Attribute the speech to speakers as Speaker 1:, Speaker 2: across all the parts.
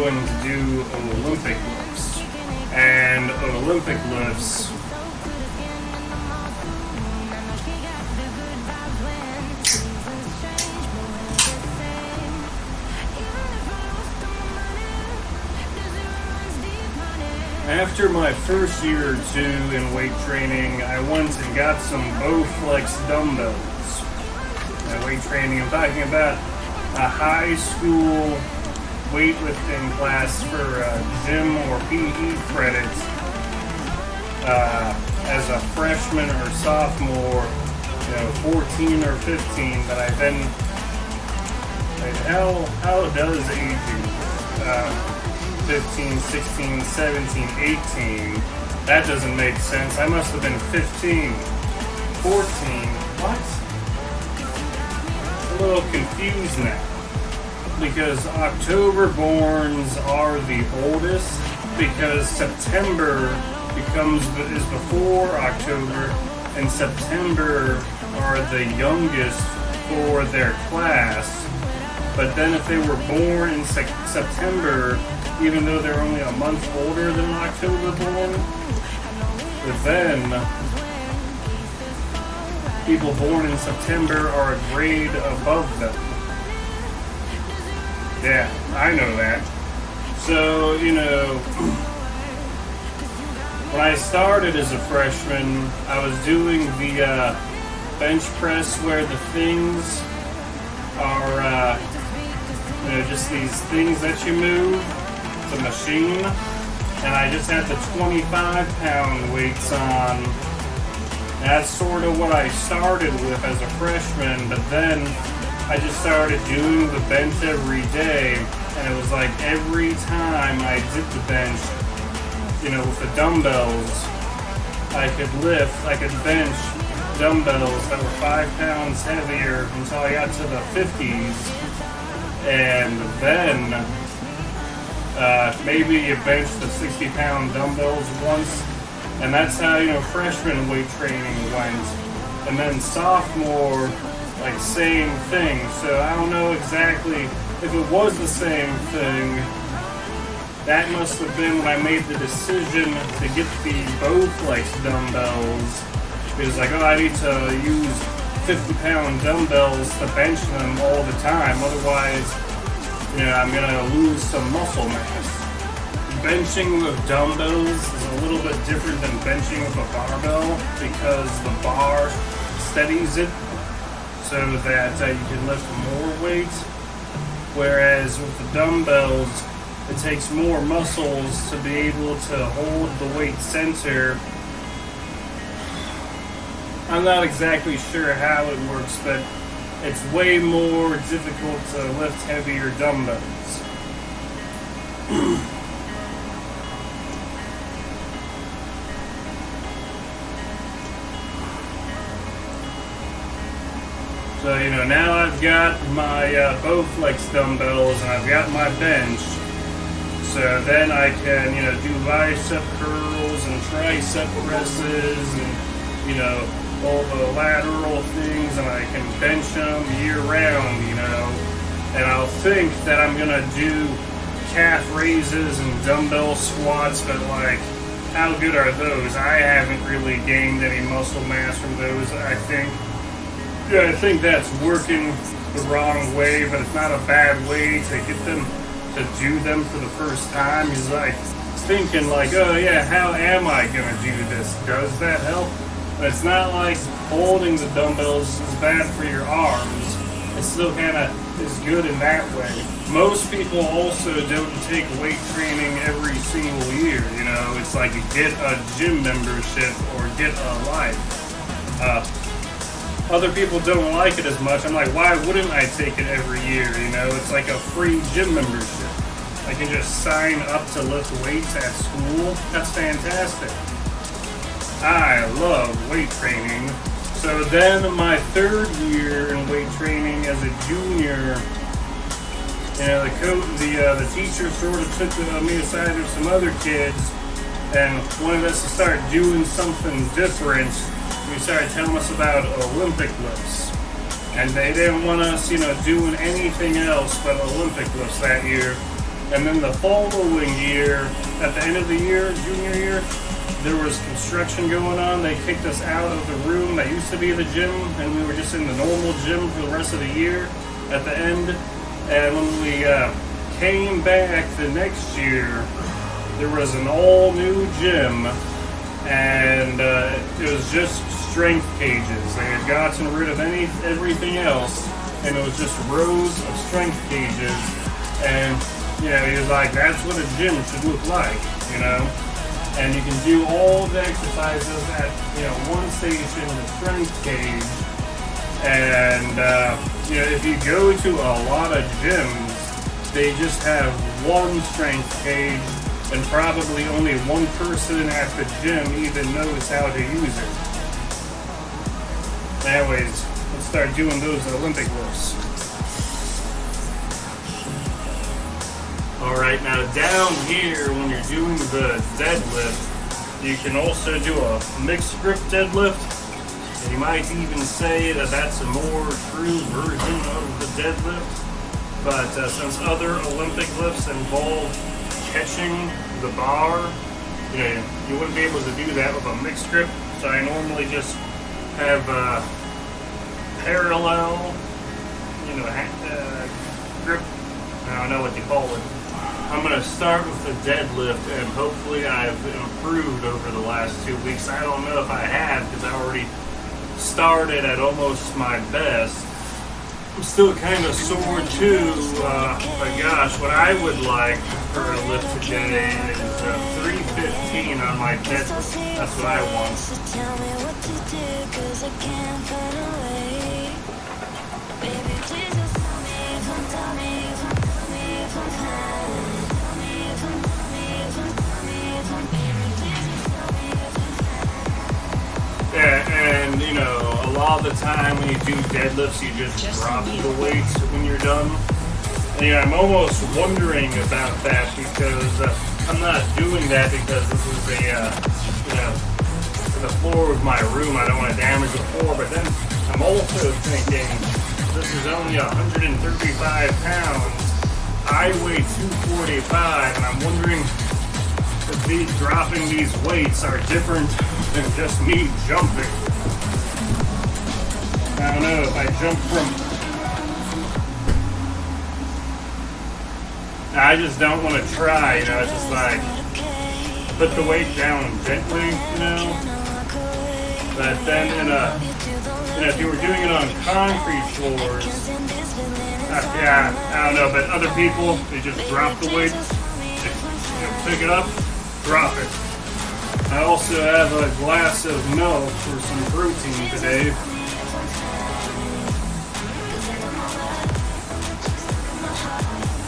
Speaker 1: going to do Olympic lifts. And Olympic lifts, after my first year or two in weight training, I went and got some Bowflex dumbbells. Weight training, I'm talking about a high school weightlifting class for gym or PE credits as a freshman or sophomore, 14 or 15, that I then, how does aging, 15, 16, 17, 18, that doesn't make sense. I must have been 15, 14, what? A little confused now, because October borns are the oldest, because September is before October, and September are the youngest for their class. But then if they were born in September, even though they're only a month older than October born, then people born in September are a grade above them. Yeah, I know that. So, when I started as a freshman, I was doing the bench press where the things are, just these things that you move, the machine, and I just had the 25-pound weights on. That's sort of what I started with as a freshman, but then I just started doing the bench every day, and it was like every time I did the bench, with the dumbbells, I could bench dumbbells that were 5 pounds heavier until I got to the 50s, and then maybe you bench the 60-pound dumbbells once, and that's how, freshman weight training went. And then sophomore, same thing. So I don't know exactly if it was the same thing. That must have been when I made the decision to get the Bowflex dumbbells. It was like, I need to use 50-pound dumbbells to bench them all the time. Otherwise, I'm going to lose some muscle mass. Benching with dumbbells is a little bit different than benching with a barbell, because the bar steadies it so that you can lift more weight. Whereas with the dumbbells, it takes more muscles to be able to hold the weight center. I'm not exactly sure how it works, but it's way more difficult to lift heavier dumbbells. So, now I've got my Bowflex dumbbells and I've got my bench. So then I can, do bicep curls and tricep presses and, all the lateral things, and I can bench them year round, And I'll think that I'm going to do calf raises and dumbbell squats, but how good are those? I haven't really gained any muscle mass from those, I think. Yeah, I think that's working the wrong way, but it's not a bad way to get them to do them for the first time. He's thinking oh yeah, how am I going to do this? Does that help? But it's not like holding the dumbbells is bad for your arms. It still kind of is good in that way. Most people also don't take weight training every single year, It's like you get a gym membership or get a life. Other people don't like it as much. I'm like, why wouldn't I take it every year? It's like a free gym membership. I can just sign up to lift weights at school. That's fantastic. I love weight training. So then my third year in weight training as a junior, the teacher sort of took me aside with some other kids and wanted us to start doing something different. We started telling us about Olympic lifts. And they didn't want us, doing anything else but Olympic lifts that year. And then the following year, at the end of the year, junior year, there was construction going on. They kicked us out of the room that used to be the gym, and we were just in the normal gym for the rest of the year at the end. And when we came back the next year, there was an all-new gym, and it was just strength cages. They had gotten rid of everything else, and it was just rows of strength cages. And you know, he was like, that's what a gym should look like, you know? And you can do all the exercises at, you know, one station, the strength cage. And, you know, if you go to a lot of gyms, they just have one strength cage, and probably only one person at the gym even knows how to use it. Anyways, let's start doing those Olympic lifts. Alright, now down here, when you're doing the deadlift, you can also do a mixed grip deadlift. And you might even say that that's a more true version of the deadlift. But since other Olympic lifts involve catching the bar, you know, you wouldn't be able to do that with a mixed grip. So I normally just have a parallel, you know, grip. I don't know what you call it. I'm going to start with the deadlift, and hopefully I've improved over the last 2 weeks. I don't know if I have, because I already started at almost my best. I'm still kind of sore too, but gosh, what I would like for a lift today is 315 on my deadlift. That's what I want. Yeah, and you know, a lot of the time when you do deadlifts, you just drop the weights when you're done. And you know, I'm almost wondering about that, because I'm not doing that because this is a, you know, the floor of my room. I don't want to damage the floor, but then I'm also thinking this is only 135 pounds. I weigh 245, and I'm wondering if dropping these weights are different than just me jumping. I don't know, if I jump I just don't want to try, you know, it's just like, put the weight down gently, you know, but then you know, if you were doing it on concrete floors, yeah, I don't know, but other people, they just drop the weight, you know, pick it up, drop it. I also have a glass of milk for some protein today.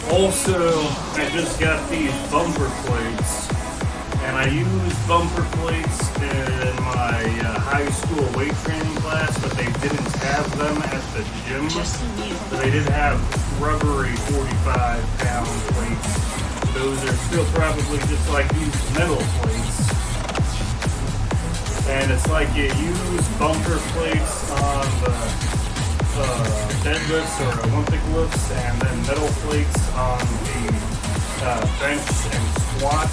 Speaker 1: Also, I just got these bumper plates, and I use bumper plates in my high school weight training class, but they didn't have them at the gym. But they did have rubbery 45-pound plates. Those are still probably just like these metal plates. And it's like you use bumper plates on the deadlifts or Olympic lifts, and then metal plates on the bench and squat.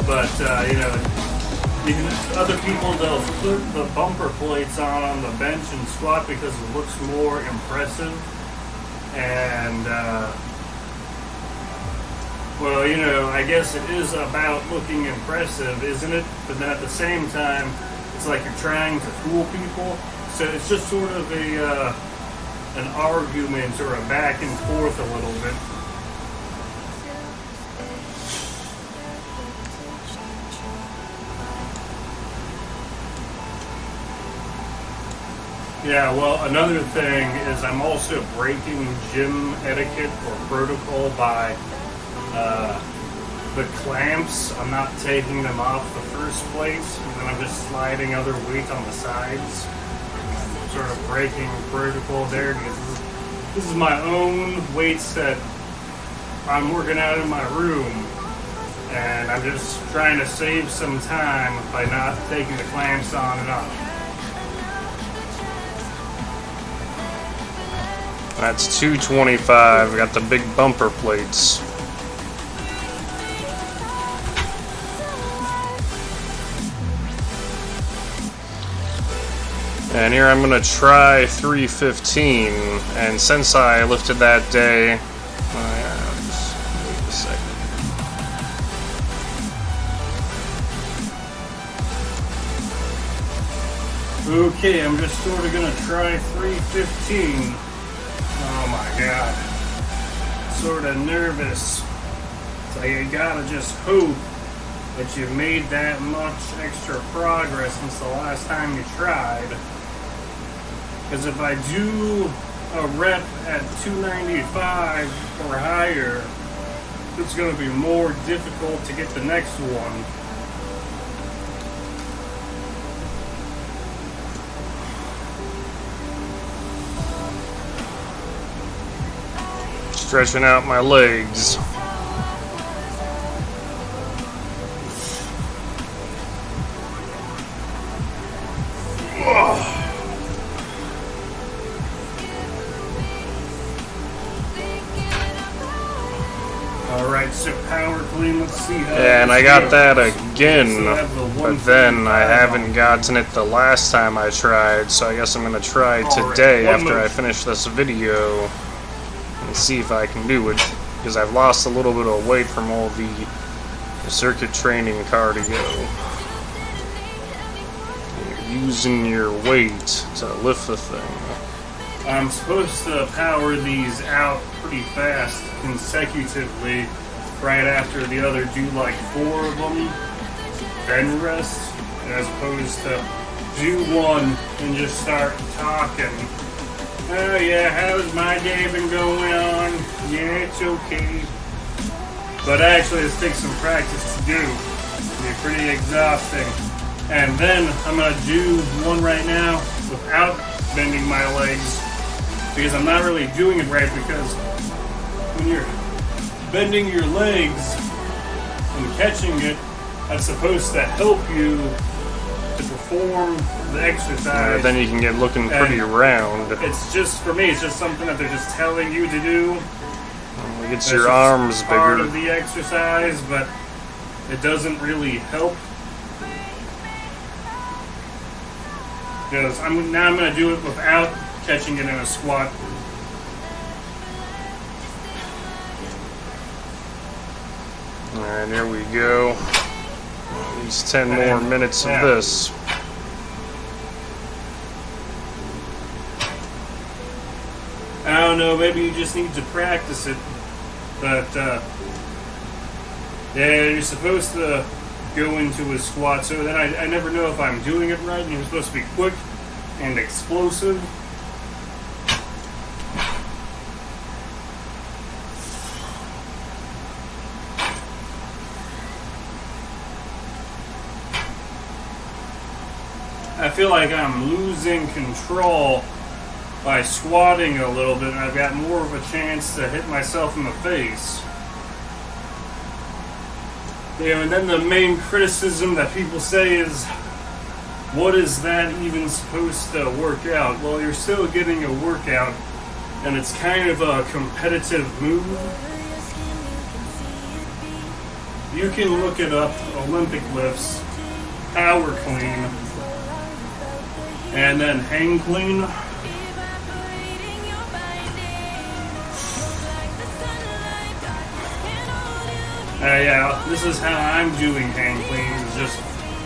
Speaker 1: But you know, other people, they'll put the bumper plates on the bench and squat because it looks more impressive. And well, you know, I guess it is about looking impressive, isn't it? But then at the same time, it's like you're trying to fool people. So it's just sort of an argument or a back and forth a little bit. Yeah, well, another thing is I'm also breaking gym etiquette or protocol by the clamps. I'm not taking them off the first place, and then I'm just sliding other weight on the sides. Sort of breaking protocol there, because this is my own weights that I'm working out in my room, and I'm just trying to save some time by not taking the clamps on and off.
Speaker 2: That's 225. We got the big bumper plates. And here I'm gonna try 315, and since I lifted that day, just wait a second.
Speaker 1: Okay, I'm just sort of gonna try 315. Oh my god. Sort of nervous. So you gotta just hope that you've made that much extra progress since the last time you tried. Because if I do a rep at 295 or higher, it's going to be more difficult to get the next one.
Speaker 2: Stretching out my legs.
Speaker 1: Alright, so power clean, let's see how.
Speaker 2: And I got that again,
Speaker 1: So I have the
Speaker 2: but then I
Speaker 1: 145
Speaker 2: haven't gotten it the last time I tried, so I guess I'm gonna try
Speaker 1: Alright,
Speaker 2: today
Speaker 1: one
Speaker 2: after I
Speaker 1: move.
Speaker 2: finish this video and see if I can do it, because I've lost a little bit of weight from all the circuit training cardio. You're using your weight to lift the thing.
Speaker 1: I'm supposed to power these out pretty fast consecutively right after the other do like 4 of them, then rest, as opposed to do one and just start talking. Oh yeah, how's my day been going on? Yeah, it's okay. But actually this takes some practice to do. It'll be pretty exhausting. And then I'm gonna do one right now without bending my legs, because I'm not really doing it right, because when you're bending your legs and catching it, that's supposed to help you to perform the exercise.
Speaker 2: Then you can get looking pretty round.
Speaker 1: It's just, for me, it's just something that they're just telling you to do.
Speaker 2: It gets
Speaker 1: That's
Speaker 2: your
Speaker 1: just
Speaker 2: arms
Speaker 1: part
Speaker 2: bigger.
Speaker 1: of the exercise, but it doesn't really help. Because now I'm going to do it without catching it in a squat.
Speaker 2: Alright, here we go. At least 10 more minutes of
Speaker 1: Yeah.
Speaker 2: this.
Speaker 1: I don't know, maybe you just need to practice it. But, yeah, you're supposed to go into a squat, so then I never know if I'm doing it right. You're supposed to be quick and explosive. I feel like I'm losing control by squatting a little bit, and I've got more of a chance to hit myself in the face. Yeah, and then the main criticism that people say is, what is that even supposed to work out? Well, you're still getting a workout, and it's kind of a competitive move. You can look it up, Olympic lifts, power clean, and then hang clean. Yeah, this is how I'm doing hang cleans, just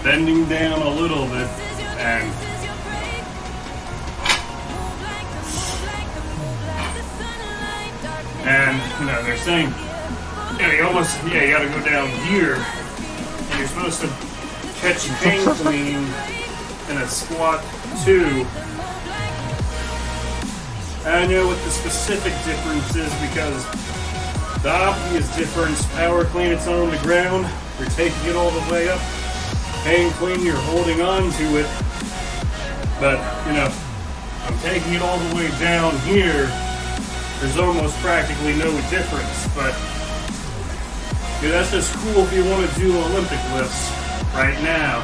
Speaker 1: bending down a little bit and they're saying, you gotta go down here, and you're supposed to catch hang clean in a squat too. I know what the specific difference is, because the obvious difference, power clean, it's on the ground, you're taking it all the way up. Hang clean, you're holding on to it. But, I'm taking it all the way down here. There's almost practically no difference. But, that's just cool if you want to do Olympic lifts right now.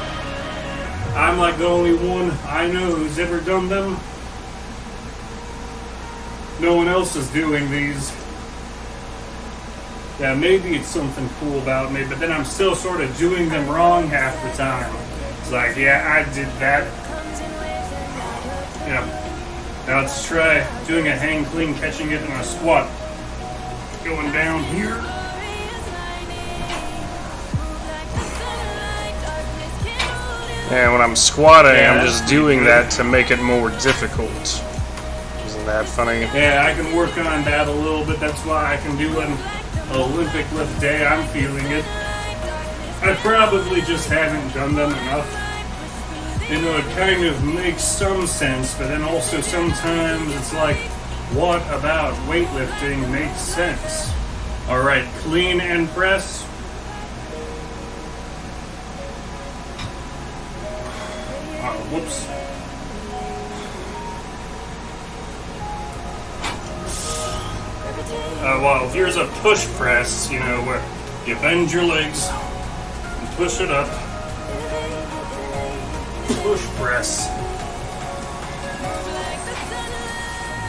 Speaker 1: I'm like the only one I know who's ever done them. no one else is doing these. Yeah, maybe it's something cool about me, but then I'm still sort of doing them wrong half the time. It's like, yeah, I did that. Now let's try doing a hang clean, catching it in a squat. Going down here.
Speaker 2: And when I'm squatting,
Speaker 1: Yeah,
Speaker 2: I'm
Speaker 1: that's
Speaker 2: just doing
Speaker 1: pretty good.
Speaker 2: that to make it more difficult. Isn't that funny?
Speaker 1: Yeah, I can work on that a little bit. That's why I can do an Olympic lift day. I'm feeling it. I probably just haven't done them enough. You know, it kind of makes some sense, but then also sometimes it's like, what about weightlifting makes sense? Alright, clean and press. Oh, whoops. Well, here's a push press, you know, where you bend your legs and push it up. Push press.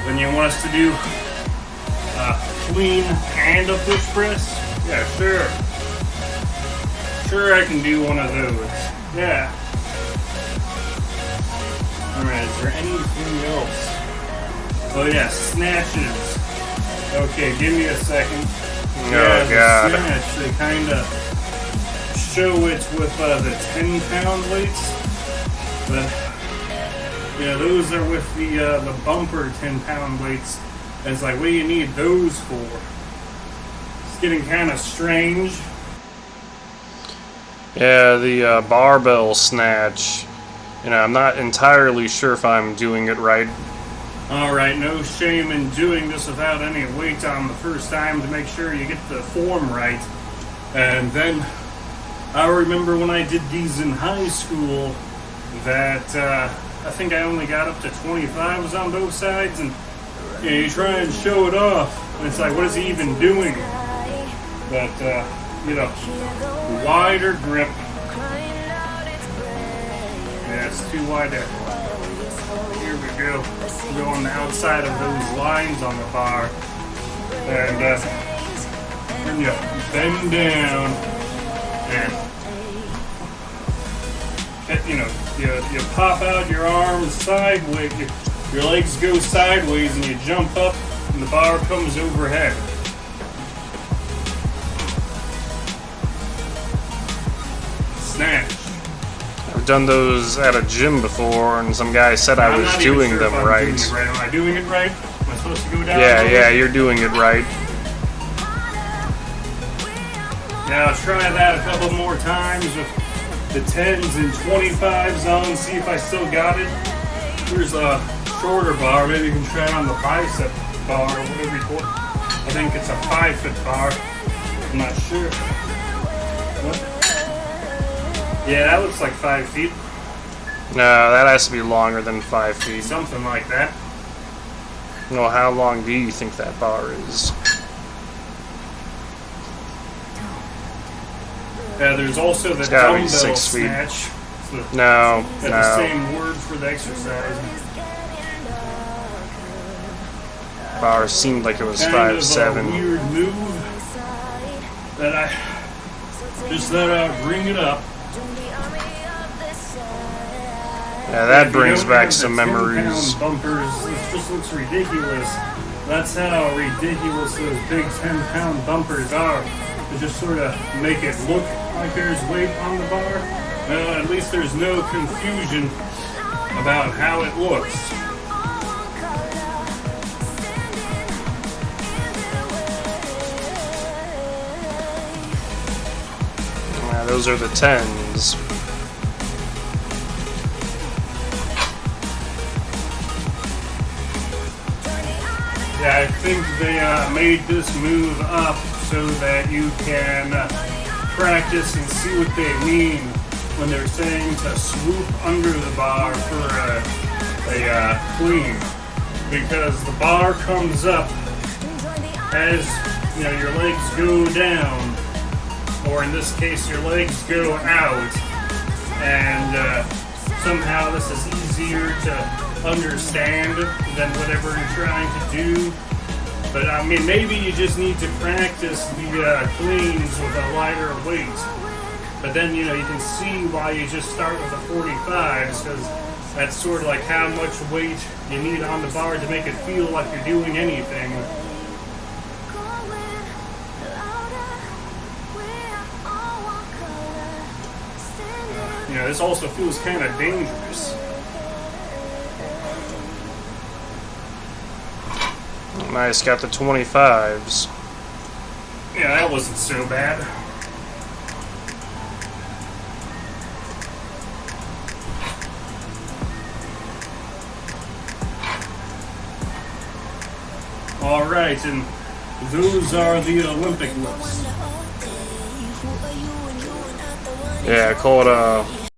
Speaker 1: Then you want us to do clean and a push press? Yeah, sure. Sure, I can do one of those. Yeah. Alright, is there anything else? Oh yeah, snatches. Okay, give me a second.
Speaker 2: Oh, God.
Speaker 1: The snatch, they kind of show it with the 10-pound weights. But, yeah, those are with the bumper 10-pound weights. And it's like, what do you need those for? It's getting kind of strange.
Speaker 2: Yeah, the barbell snatch. You know, I'm not entirely sure if I'm doing it right.
Speaker 1: Alright, no shame in doing this without any weight on the first time to make sure you get the form right. And then, I remember when I did these in high school, that I think I only got up to 25s on both sides, and you know, you try and show it off, and it's like, what is he even doing? But, you know, wider grip. Yeah, it's too wide there. Here we go. Go on the outside of those lines on the bar. And then you bend down and you know, you pop out your arms sideways, your legs go sideways and you jump up and the bar comes overhead. Snatch.
Speaker 2: I've done those at a gym before, and some guy said I
Speaker 1: I'm
Speaker 2: was
Speaker 1: not even
Speaker 2: doing
Speaker 1: sure
Speaker 2: them
Speaker 1: if I'm
Speaker 2: right.
Speaker 1: doing it right. Am I doing it right? Am I supposed to go down?
Speaker 2: Yeah,
Speaker 1: a little
Speaker 2: yeah,
Speaker 1: bit?
Speaker 2: you're doing it right.
Speaker 1: Now I'll try that a couple more times with the 10s and 25s on, see if I still got it. Here's a shorter bar. Maybe you can try it on the bicep bar or whatever you call it. I think it's a 5-foot bar. I'm not sure. What? Yeah, that looks like 5 feet.
Speaker 2: No, that has to be longer than 5 feet.
Speaker 1: Something like that.
Speaker 2: Well, how long do you think that bar is?
Speaker 1: There's also the
Speaker 2: It's gotta be
Speaker 1: dumbbell
Speaker 2: 6 feet.
Speaker 1: snatch. So
Speaker 2: No,
Speaker 1: got the
Speaker 2: no.
Speaker 1: same word for the exercise.
Speaker 2: Bar seemed like it was
Speaker 1: Kind of
Speaker 2: 5'7".
Speaker 1: a weird move that I just thought I'd bring it up.
Speaker 2: Yeah, that
Speaker 1: If you
Speaker 2: brings
Speaker 1: don't
Speaker 2: back
Speaker 1: have
Speaker 2: some
Speaker 1: the 10-pound
Speaker 2: memories.
Speaker 1: bumpers, this just looks ridiculous. That's how ridiculous those big 10-pound bumpers are. To just sort of make it look like there's weight on the bar. Well, at least there's no confusion about how it looks.
Speaker 2: Yeah, those are the 10s.
Speaker 1: Yeah, I think they made this move up so that you can practice and see what they mean when they're saying to swoop under the bar for a clean. Because the bar comes up as you know your legs go down, or in this case your legs go out, and somehow this is easier to understand than whatever you're trying to do. But I mean, maybe you just need to practice the cleans with a lighter weight. But then, you know, you can see why you just start with the 45s, because that's sort of like how much weight you need on the bar to make it feel like you're doing anything. You know, this also feels kind of dangerous.
Speaker 2: Nice, got the 25s.
Speaker 1: Yeah, that wasn't so bad. Alright, and those are the Olympic lifts.
Speaker 2: Yeah, I call it